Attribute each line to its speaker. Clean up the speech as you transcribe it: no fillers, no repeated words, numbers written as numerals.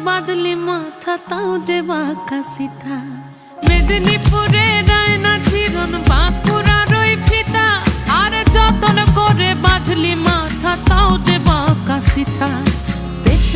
Speaker 1: বাদলি মাথা তাও যে বাঁকা সিথা। মেদিনীপুরে রায়না চিরন বাঁকুড়ার ওই ফিতা, আর যতন করে বাঁধলি মাথা তাও যে বাঁকা সিথা। পেছ